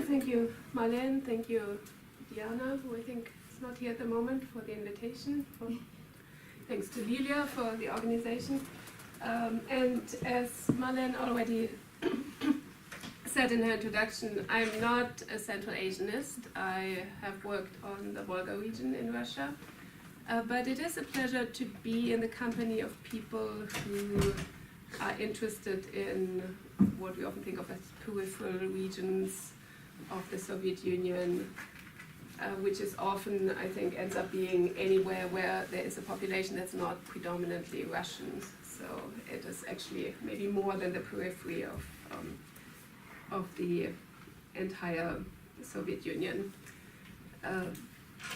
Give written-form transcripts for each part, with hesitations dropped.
Thank you, Marlene. Thank you, Diana, who I think is not here at the moment, for the invitation. Thanks to Lilia for the organization. And as Marlene already said in her introduction, I'm not a Central Asianist. I have worked on the Volga region in Russia. But it is a pleasure to be in the company of people who are interested in what we often think of as peripheral regions of the Soviet Union, which is often, I think, ends up being anywhere where there is a population that's not predominantly Russian. So it is actually maybe more than the periphery of the entire Soviet Union.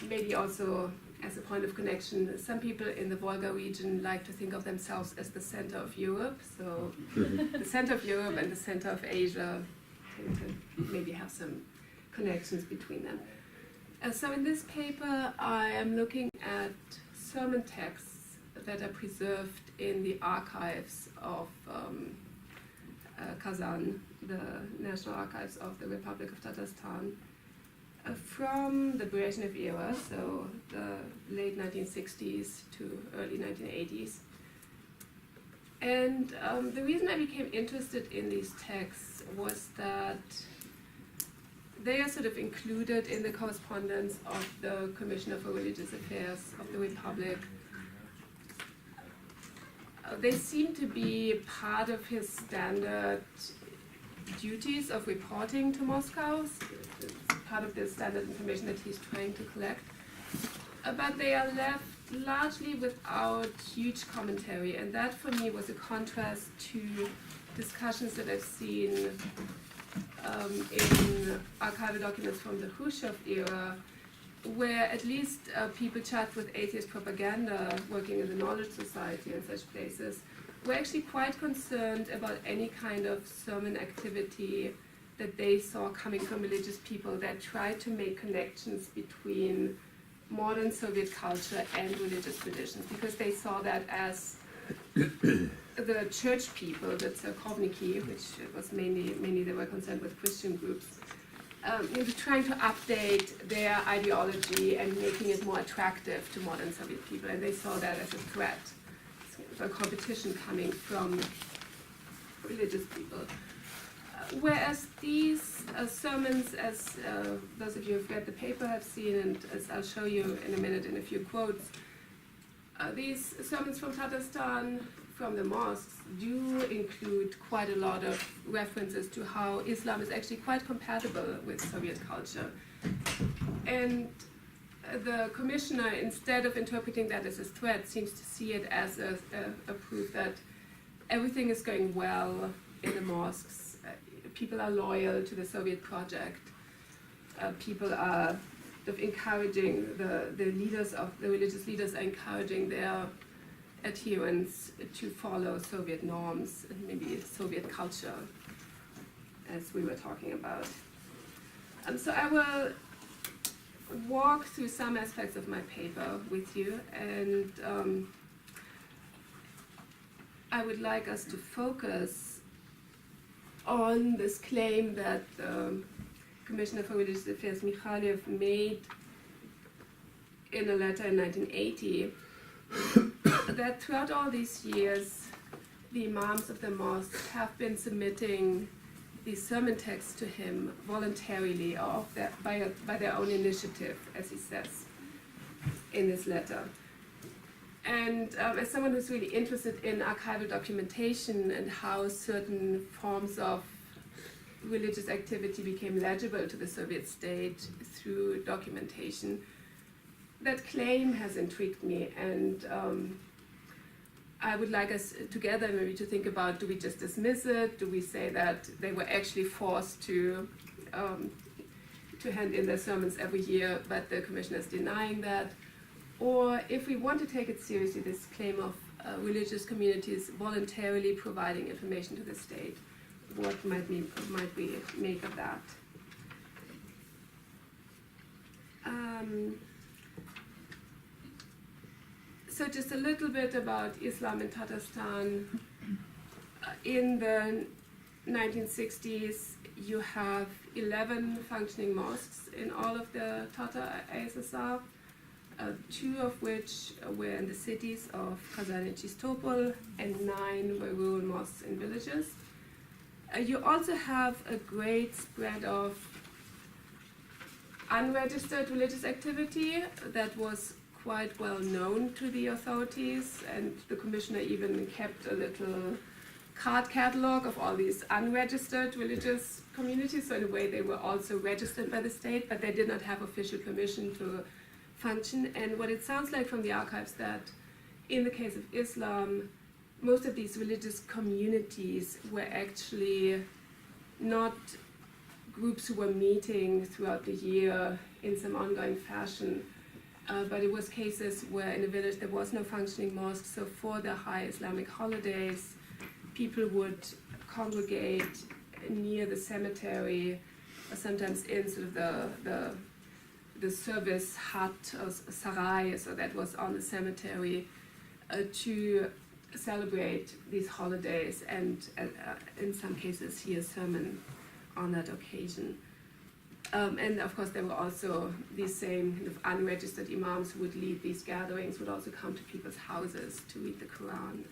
Maybe also, as a point of connection, some people in the Volga region like to think of themselves as the center of Europe. So the center of Europe and the center of Asia tend to maybe have some connections between them. So in this paper, I am looking at sermon texts that are preserved in the archives of Kazan, the National Archives of the Republic of Tatarstan, from the Brezhnev-era, so the late 1960s to early 1980s. And the reason I became interested in these texts was that they are sort of included in the correspondence of the Commissioner for Religious Affairs of the Republic. They seem to be part of his standard duties of reporting to Moscow, part of the standard information that he's trying to collect. But they are left largely without huge commentary, and that for me was a contrast to discussions that I've seen in archival documents from the Khrushchev era, where at least people charged with atheist propaganda working in the Knowledge Society and such places were actually quite concerned about any kind of sermon activity that they saw coming from religious people that tried to make connections between modern Soviet culture and religious traditions, because they saw that as the church people, the Tsarkovniki, which was mainly they were concerned with Christian groups, trying to update their ideology and making it more attractive to modern Soviet people, and they saw that as a threat, a competition coming from religious people. Whereas these sermons, as those of you who've read the paper have seen, and as I'll show you in a minute in a few quotes, these sermons from Tatarstan, from the mosques, do include quite a lot of references to how Islam is actually quite compatible with Soviet culture. And the commissioner, instead of interpreting that as a threat, seems to see it as a proof that everything is going well in the mosques. People are loyal to the Soviet project. People are sort of encouraging, the leaders of the religious leaders are encouraging their adherents to follow Soviet norms and maybe Soviet culture, as we were talking about. So I will walk through some aspects of my paper with you, and I would like us to focus on this claim that Commissioner for Religious Affairs Mikhailov made in a letter in 1980, that throughout all these years, the imams of the mosques have been submitting these sermon texts to him voluntarily or by their own initiative, as he says in this letter. And as someone who's really interested in archival documentation and how certain forms of religious activity became legible to the Soviet state through documentation, that claim has intrigued me, and I would like us together maybe to think about, do we just dismiss it? Do we say that they were actually forced to hand in their sermons every year, but the commissioner is denying that? Or if we want to take it seriously, this claim of religious communities voluntarily providing information to the state, what might we make of that? So just a little bit about Islam in Tatarstan. In the 1960s, you have 11 functioning mosques in all of the Tatar ASSR, 2 of which were in the cities of Kazan and Chistopol, and 9 were rural mosques in villages. You also have a great spread of unregistered religious activity that was quite well known to the authorities, and the commissioner even kept a little card catalog of all these unregistered religious communities, so in a way they were also registered by the state, but they did not have official permission to function. And what it sounds like from the archives that in the case of Islam, most of these religious communities were actually not groups who were meeting throughout the year in some ongoing fashion, but it was cases where in a village there was no functioning mosque, so for the high Islamic holidays, people would congregate near the cemetery, or sometimes in sort of the service hut or sarai, so that was on the cemetery, to celebrate these holidays and in some cases hear a sermon on that occasion. And of course there were also these same kind of unregistered imams who would lead these gatherings, would also come to people's houses to read the Quran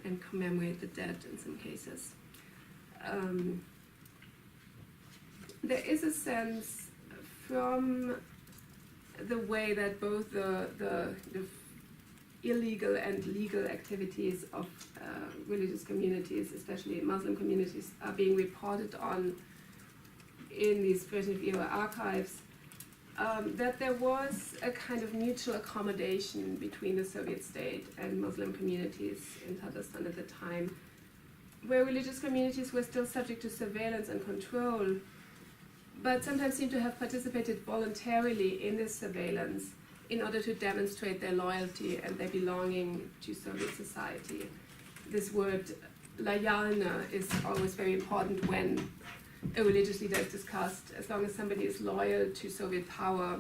and commemorate the dead in some cases. There is a sense from the way that both the illegal and legal activities of religious communities, especially Muslim communities, are being reported on in these Brezhnev-era archives, that there was a kind of mutual accommodation between the Soviet state and Muslim communities in Tatarstan at the time, where religious communities were still subject to surveillance and control, but sometimes seem to have participated voluntarily in this surveillance in order to demonstrate their loyalty and their belonging to Soviet society. This word loyalna is always very important when a religious leader is discussed. As long as somebody is loyal to Soviet power,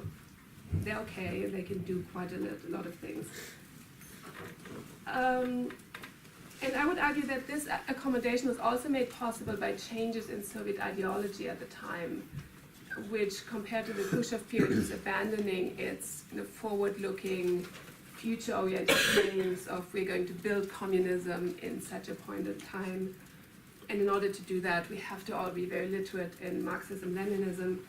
they're okay, they can do quite a lot of things. And I would argue that this accommodation was also made possible by changes in Soviet ideology at the time, which compared to the Khrushchev period was abandoning its forward-looking, future-oriented claims of we're going to build communism in such a point in time. And in order to do that, we have to all be very literate in Marxism, Leninism.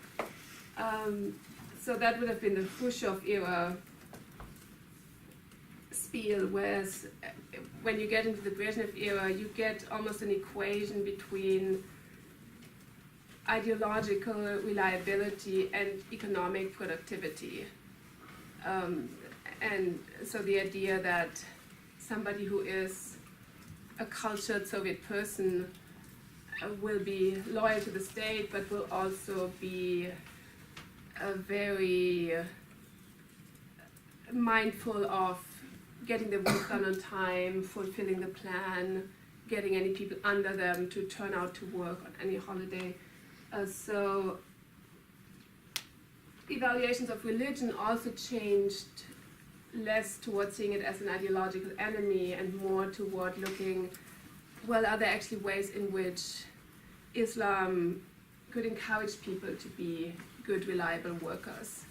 So that would have been the Khrushchev-era spiel, whereas when you get into the Brezhnev-era, you get almost an equation between ideological reliability and economic productivity. And so the idea that somebody who is a cultured Soviet person will be loyal to the state, but will also be very mindful of getting the work done on time, fulfilling the plan, getting any people under them to turn out to work on any holiday. So evaluations of religion also changed less towards seeing it as an ideological enemy and more toward looking, well, are there actually ways in which Islam could encourage people to be good, reliable workers?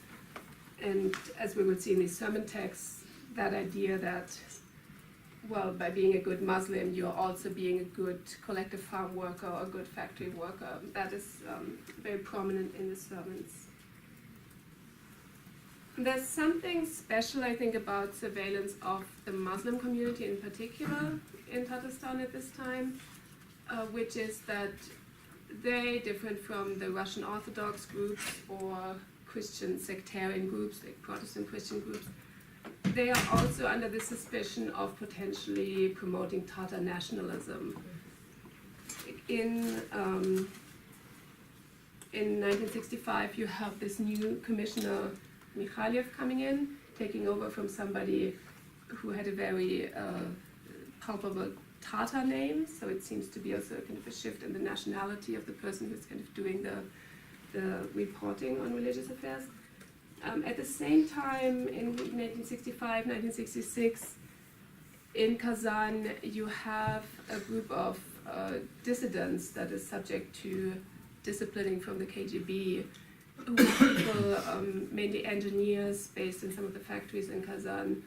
And as we will see in these sermon texts, that idea that, well, by being a good Muslim, you're also being a good collective farm worker or a good factory worker, that is very prominent in the sermons. There's something special, I think, about surveillance of the Muslim community in particular in Tatarstan at this time, which is that they, different from the Russian Orthodox groups or Christian sectarian groups, like Protestant Christian groups, they are also under the suspicion of potentially promoting Tatar nationalism. In 1965, you have this new commissioner, Mikhailov, coming in, taking over from somebody who had a very palpable Tatar name, so it seems to be also kind of a shift in the nationality of the person who's kind of doing the reporting on religious affairs. At the same time, in 1965, 1966, in Kazan, you have a group of dissidents that is subject to disciplining from the KGB, who were people, mainly engineers based in some of the factories in Kazan,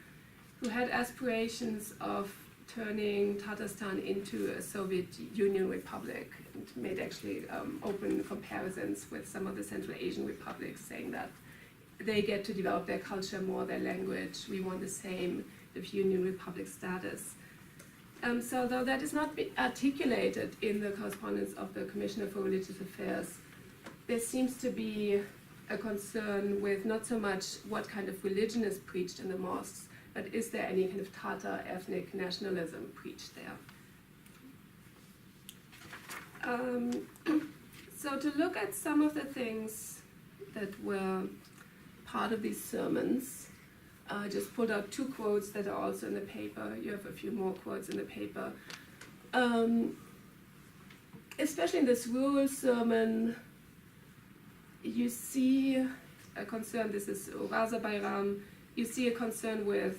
who had aspirations of turning Tatarstan into a Soviet Union republic, and made actually open comparisons with some of the Central Asian republics, saying that they get to develop their culture more, their language, we want the same with Union Republic status. So though that is not articulated in the correspondence of the Commissioner for Religious Affairs, there seems to be a concern with not so much what kind of religion is preached in the mosques, but is there any kind of Tatar ethnic nationalism preached there? So to look at some of the things that were part of these sermons, I just pulled out 2 quotes that are also in the paper. You have a few more quotes in the paper. Especially in this rural sermon, you see a concern, this is Raza Bayram, you see a concern with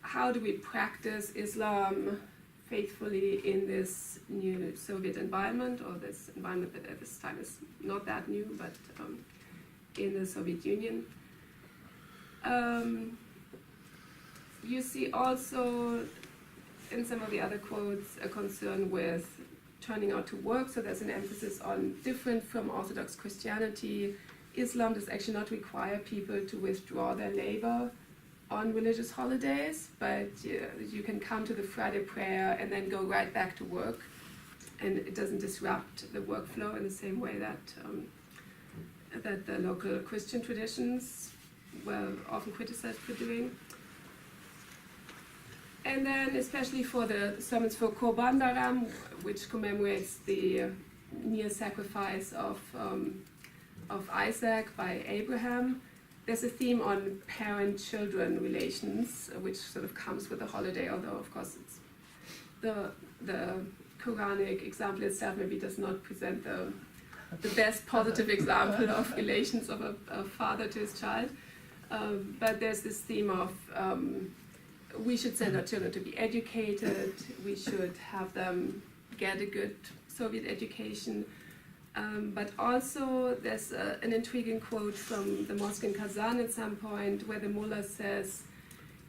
how do we practice Islam faithfully in this new Soviet environment, or this environment that at this time is not that new, but in the Soviet Union. You see also in some of the other quotes a concern with turning out to work, so there's an emphasis on different from Orthodox Christianity. Islam does actually not require people to withdraw their labor on religious holidays, but you can come to the Friday prayer and then go right back to work, and it doesn't disrupt the workflow in the same way that that the local Christian traditions were often criticized for doing. And then especially for the sermons for Korban Bayram, which commemorates the near sacrifice of Isaac by Abraham, there's a theme on parent-children relations, which sort of comes with the holiday, although of course it's the Quranic example itself maybe does not present the best positive example of relations of a father to his child. But there's this theme of we should send our children to be educated, we should have them get a good Soviet education. But also there's an intriguing quote from the mosque in Kazan at some point where the mullah says,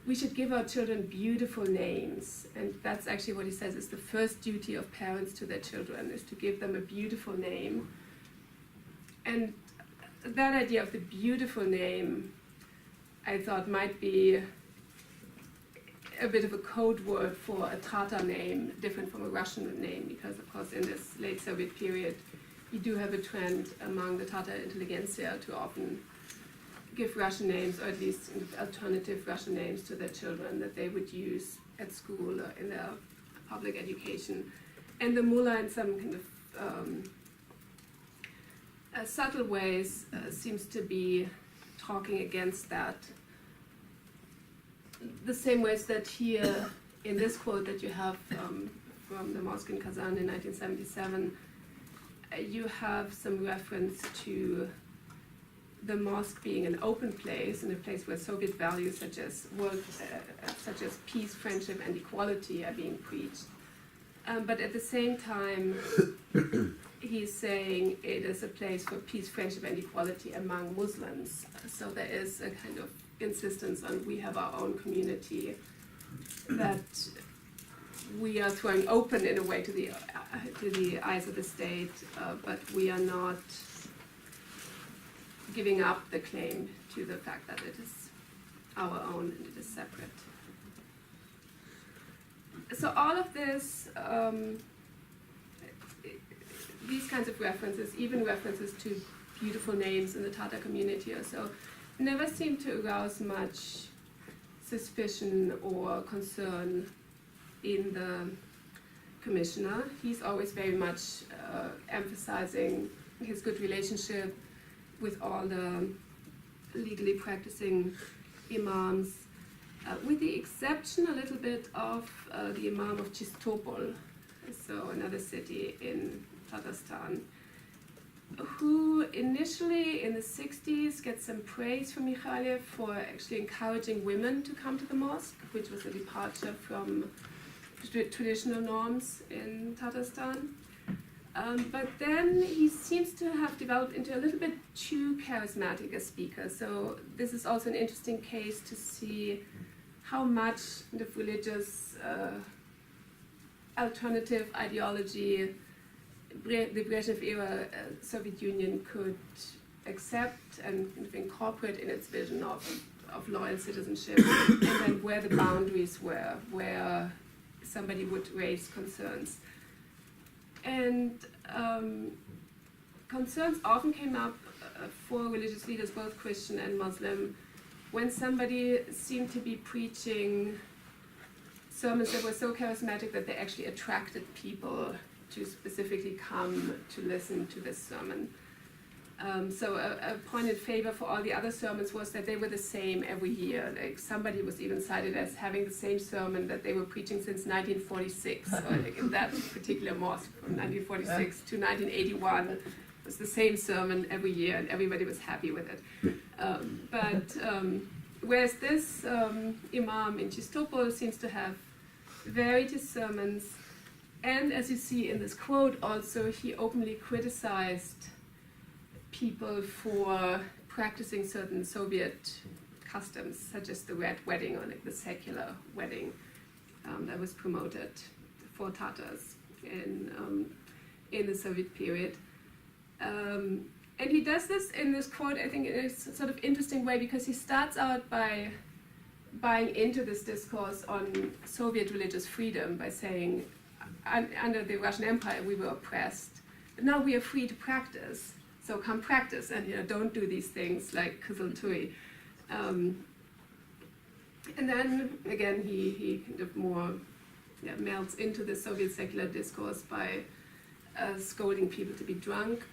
we should give our children beautiful names. And that's actually what he says is the first duty of parents to their children, is to give them a beautiful name. And that idea of the beautiful name, I thought might be a bit of a code word for a Tatar name, different from a Russian name, because of course in this late Soviet period, you do have a trend among the Tatar intelligentsia to often give Russian names, or at least alternative Russian names to their children that they would use at school or in their public education. And the mullah in some kind of subtle ways seems to be talking against that. The same ways that here in this quote that you have from the mosque in Kazan in 1977, you have some reference to the mosque being an open place, and a place where Soviet values such as peace, friendship, and equality are being preached. But at the same time, he's saying it is a place for peace, friendship, and equality among Muslims. So there is a kind of insistence on we have our own community that we are throwing open in a way to the eyes of the state, but we are not giving up the claim to the fact that it is our own and it is separate. So all of this, these kinds of references, even references to beautiful names in the Tatar community or so, never seem to arouse much suspicion or concern in the commissioner. He's always very much emphasizing his good relationship with all the legally practicing imams, with the exception a little bit of the imam of Chistopol, so another city in Tatarstan, who initially in the 60s gets some praise from Mikhailov for actually encouraging women to come to the mosque, which was a departure from traditional norms in Tatarstan. But then he seems to have developed into a little bit too charismatic a speaker. So this is also an interesting case to see how much the religious alternative ideology the Brezhnev-era Soviet Union could accept and kind of incorporate in its vision of loyal citizenship, and then where the boundaries were, where somebody would raise concerns. And concerns often came up for religious leaders, both Christian and Muslim, when somebody seemed to be preaching sermons that were so charismatic that they actually attracted people to specifically come to listen to this sermon. So a point in favor for all the other sermons was that they were the same every year. Like somebody was even cited as having the same sermon that they were preaching since 1946. So like in that particular mosque from 1946 to 1981, it was the same sermon every year, and everybody was happy with it. Whereas this imam in Chistopol seems to have varied his sermons, and as you see in this quote also, he openly criticized people for practicing certain Soviet customs, such as the red wedding, or like the secular wedding that was promoted for Tatars in the Soviet period. And he does this in this quote, I think, in a sort of interesting way, because he starts out by buying into this discourse on Soviet religious freedom by saying, under the Russian Empire we were oppressed, but now we are free to practice. So come practice, and don't do these things like Kızılturi. And then again, he kind of more melts into the Soviet secular discourse by scolding people to be drunk.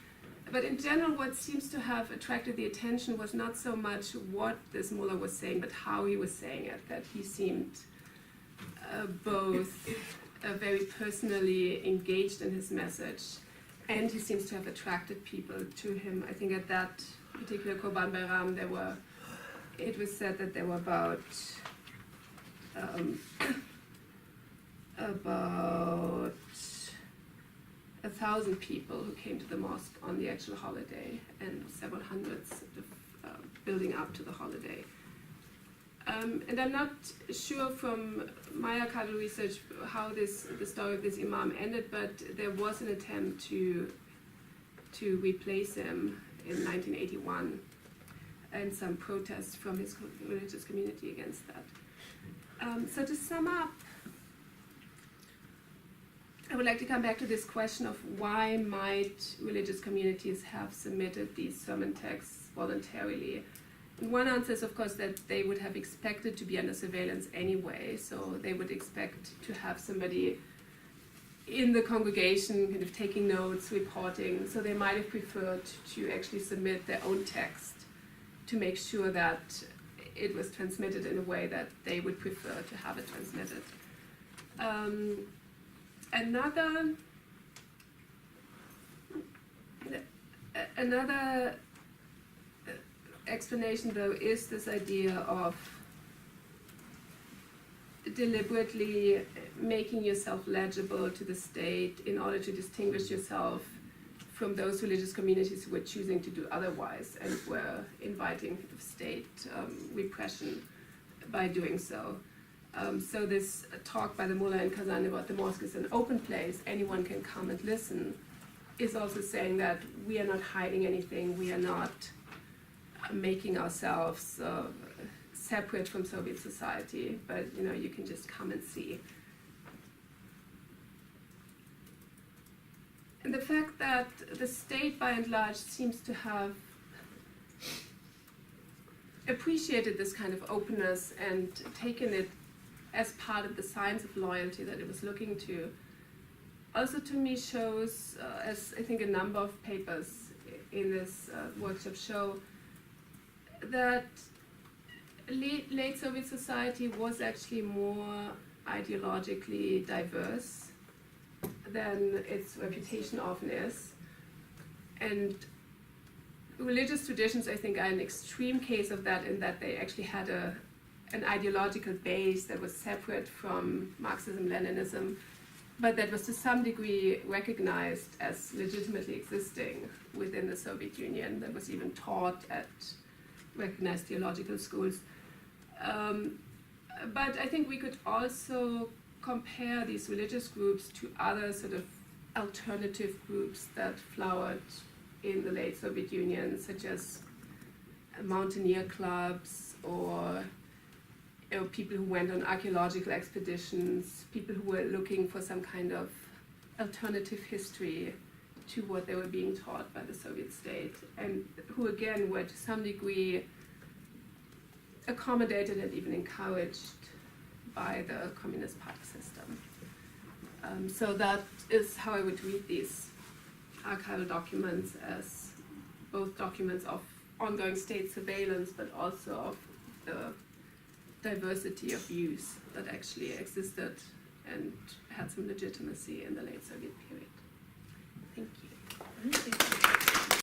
But in general, what seems to have attracted the attention was not so much what this mullah was saying, but how he was saying it. That he seemed both very personally engaged in his message, and he seems to have attracted people to him. I think at that particular Qurban Bayram, it was said that there were about 1,000 people who came to the mosque on the actual holiday, and several hundreds building up to the holiday. And I'm not sure from my archival research how the story of this imam ended, but there was an attempt to replace him in 1981, and some protests from his religious community against that. So to sum up, I would like to come back to this question of why might religious communities have submitted these sermon texts voluntarily. And one answer is, of course, that they would have expected to be under surveillance anyway, so they would expect to have somebody in the congregation kind of taking notes, reporting, so they might have preferred to actually submit their own text to make sure that it was transmitted in a way that they would prefer to have it transmitted. Another explanation, though, is this idea of deliberately making yourself legible to the state in order to distinguish yourself from those religious communities who were choosing to do otherwise and were inviting state repression by doing so. So this talk by the mullah in Kazan about the mosque is an open place, anyone can come and listen, is also saying that we are not hiding anything, we are not making ourselves separate from Soviet society, but you can just come and see. And the fact that the state, by and large, seems to have appreciated this kind of openness and taken it as part of the signs of loyalty that it was looking to, also to me shows, as I think a number of papers in this workshop show, that late Soviet society was actually more ideologically diverse than its reputation often is. And religious traditions, I think, are an extreme case of that, in that they actually had a an ideological base that was separate from Marxism-Leninism, but that was to some degree recognized as legitimately existing within the Soviet Union, that was even taught at recognized theological schools. But I think we could also compare these religious groups to other sort of alternative groups that flowered in the late Soviet Union, such as mountaineer clubs, or people who went on archaeological expeditions, people who were looking for some kind of alternative history to what they were being taught by the Soviet state, and who again were to some degree accommodated and even encouraged by the Communist Party system. So that is how I would read these archival documents, as both documents of ongoing state surveillance, but also of the diversity of views that actually existed and had some legitimacy in the late Soviet period. Thank you.